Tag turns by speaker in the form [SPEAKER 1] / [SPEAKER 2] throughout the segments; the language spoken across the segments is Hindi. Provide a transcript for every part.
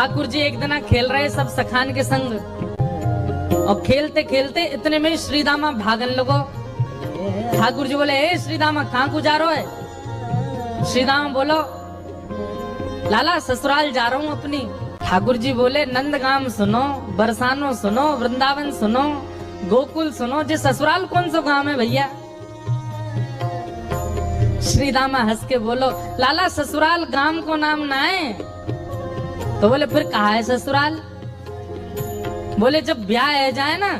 [SPEAKER 1] ठाकुर जी एक दिन खेल रहे सब सखान के संग और खेलते खेलते इतने में श्रीदामा भागन लगो। ठाकुर जी बोले, ए श्रीदामा कहाँ को जा रहे है? श्रीदामा बोलो, लाला ससुराल जा रहा हूँ अपनी। ठाकुर जी बोले, नंदगाम सुनो, बरसानो सुनो, वृंदावन सुनो, गोकुल सुनो, जे ससुराल कौन सा गांव है भैया? श्रीदामा हंस के बोलो, लाला ससुराल गांव को नाम ना है। तो बोले, फिर कहाँ है ससुराल? बोले, जब ब्याह है जाए ना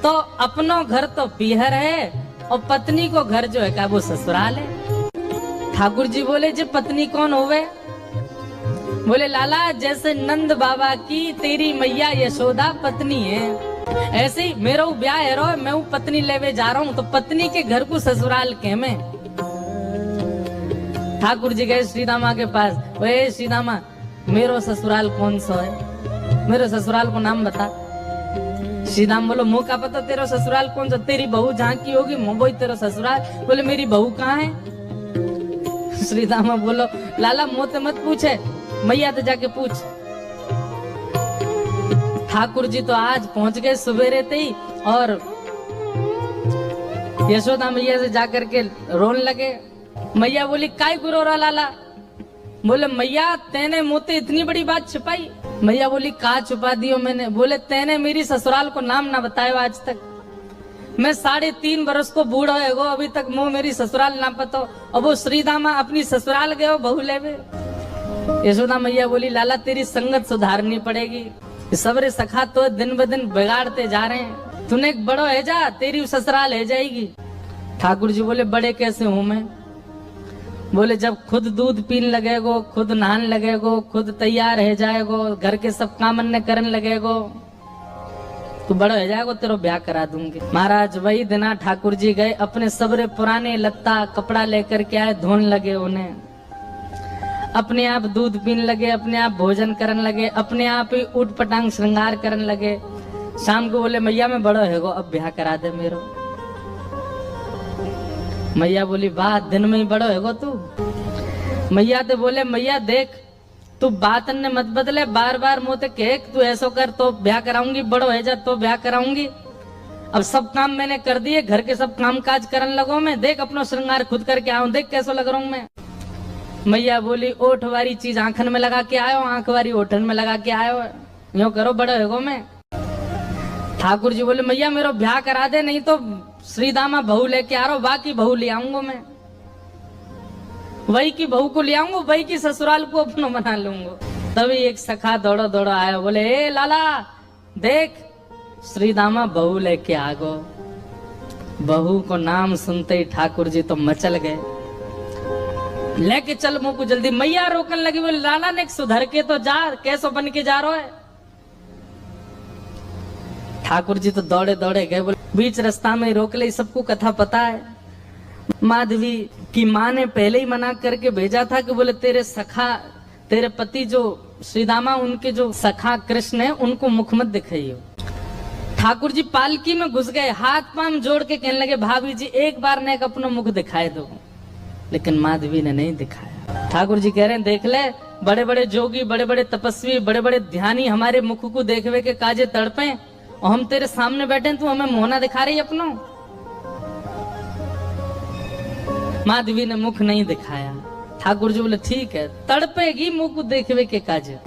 [SPEAKER 1] तो अपनो घर तो पीहर है और पत्नी को घर जो है क्या वो ससुराल है। ठाकुर जी बोले, जे पत्नी कौन होवे? बोले, लाला जैसे नंद बाबा की तेरी मैया यशोदा पत्नी है, ऐसे ही मेरा ब्याह है रो, मैं पत्नी लेवे जा रहा हूँ तो पत्नी के घर को ससुराल के में। ठाकुर जी गए श्रीदामा के पास, वे श्रीदामा मेरो ससुराल कौन सा है? मेरे ससुराल को नाम बता। श्रीदाम बोलो, मुँह का पता तेरा ससुराल कौन सा? तेरी बहू जहाँ की होगी मुंबई तेरा ससुराल। बोले, मेरी बहू कहाँ है? श्रीदामा बोलो, लाला मुँह मत पूछे, मैया तो जाके पूछ। ठाकुर जी तो आज पहुंच गए सवेरे ही और यशोदा मैया से जाकर के रोने लगे। मैया बोली, काय गुरो रहा लाला? बोले, मैया तेने मुझसे इतनी बड़ी बात छिपाई। मैया बोली, कहा छुपा दियो मैंने? बोले, तेने मेरी ससुराल को नाम ना बताया आज तक। मैं 3.5 बरस को बूढ़ा है गो, अभी तक मुँह मेरी ससुराल ना पतो, और वो श्रीदामा अपनी ससुराल गए हो बहू लेवे। यशोदा मैया बोली, लाला तेरी संगत सुधारनी पड़ेगी, सबरे सखा तो दिन ब दिन बिगाड़ते जा रहे हैं, तूने एक बड़ो है जा, तेरी ससुराल है जाएगी। ठाकुर जी बोले, बड़े कैसे हूं मैं? बोले, जब खुद दूध पीने लगेगो, खुद नहान लगेगो, खुद तैयार है जाएगो, घर के सब काम अन्य करने लगेगो, तू बड़ा हो जाएगो, तेरा ब्याह करा दूंगी। महाराज वही दिना ठाकुर जी गए, अपने सबरे पुराने लत्ता कपड़ा लेकर के आए, धोने लगे उन्हें, अपने आप दूध पीने लगे, अपने आप भोजन करने लगे, अपने आप ही उठ पटांग श्रृंगार करने लगे। शाम को बोले, मैया मैं बड़ा है गो, अब ब्याह करा दे मेरो। मैया बोली, वाह दिन में ही बड़ो है गो तू। मैया तो बोले, मैया देख तू बात ने मत बदले, बार बार मोते कह तू ऐसा कर तो ब्याह कराऊंगी, बड़ो है जा तो ब्याह कराऊंगी। अब सब काम मैंने कर दिए, घर के सब काम काज करने लगो मैं, देख अपना श्रृंगार खुद करके आऊं, देख कैसा लग रहा हूं मैं। मैया बोली, ओठ वाली चीज आंखन में लगा के आयो, आंख वाली ओठन में लगा के आयो, यूं करो बड़ा है मैं। ठाकुर जी बोले, मैया मेरा ब्याह करा दे, नहीं तो श्रीदामा बहू लेके आ रहा हूं, बाकी बहू ले आऊंगा मैं, वही की बहू को ले आऊंगा, वही की ससुराल को अपना बना लूंगा। तभी एक सखा दौड़ो दौड़ो आया, बोले, ए लाला देख श्रीदामा बहू लेके आ गो। बहू को नाम सुनते ही ठाकुर जी तो मचल गए, लेके चल मुंह को जल्दी। मैया रोकने लगी, बोले, लाला ने सुधर के तो जा, कैसो बन के जा रहा है? ठाकुर जी तो दौड़े दौड़े गए, बोले बीच रास्ता में रोक ले, सबको कथा पता है। माधवी की माँ ने पहले ही मना करके भेजा था कि बोले तेरे सखा, तेरे पति जो श्रीदामा, उनके जो सखा कृष्ण है उनको मुख मत दिखाइयो। ठाकुर जी पालकी में घुस गए, हाथ पांव जोड़ के कहने लगे, भाभी जी एक बार ने अपना मुख दिखाए दो, लेकिन माधवी ने नहीं दिखाया। ठाकुर जी कह रहे हैं, देख ले बड़े बड़े जोगी, बड़े बड़े तपस्वी, बड़े बड़े ध्यानी हमारे मुख को देखवे के काजे तड़पे, और हम तेरे सामने बैठे, तू हमें मोहना दिखा रही अपनो। माधवी ने मुख नहीं दिखाया। ठाकुर जी बोले, ठीक है तड़पेगी मुख को देखवे के काजे।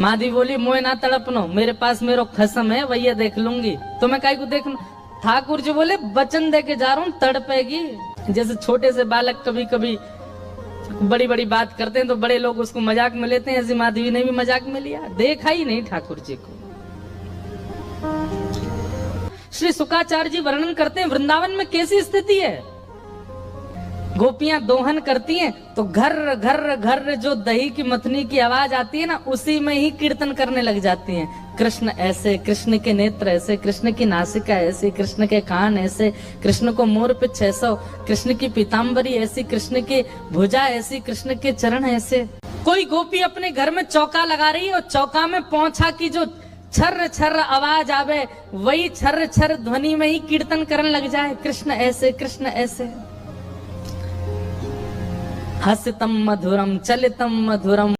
[SPEAKER 1] माधवी बोली, मोह ना तड़पनो, मेरे पास मेरो खसम है, वही देख लूंगी, तो मैं काय को देखूं? ठाकुर जी बोले, वचन दे के जा रहा हूँ, तड़पेगी। जैसे छोटे से बालक कभी कभी बड़ी बड़ी बात करते हैं तो बड़े लोग उसको मजाक में लेते हैं, ऐसी माधवी ने भी मजाक में लिया, देखा ही नहीं ठाकुर जी को। श्री शुकाचार्य जी वर्णन करते हैं, वृंदावन में कैसी स्थिति है। गोपियां दोहन करती हैं तो घर घर घर जो दही की मथनी की आवाज आती है ना, उसी में ही कीर्तन करने लग जाती हैं। कृष्ण ऐसे, कृष्ण के नेत्र ऐसे, कृष्ण की नासिका ऐसी, कृष्ण के कान ऐसे, कृष्ण को मोर पे 600, कृष्ण की पीताम्बरी ऐसी, कृष्ण की भुजा ऐसी, कृष्ण के चरण ऐसे। कोई गोपी अपने घर में चौका लगा रही है और चौका में पोंछा की जो छर्र छर्र आवाज आवे, वही छर्र छर्र ध्वनि में ही कीर्तन करने लग जाए, कृष्ण ऐसे, कृष्ण ऐसे। हसितम मधुरम चलितम मधुरम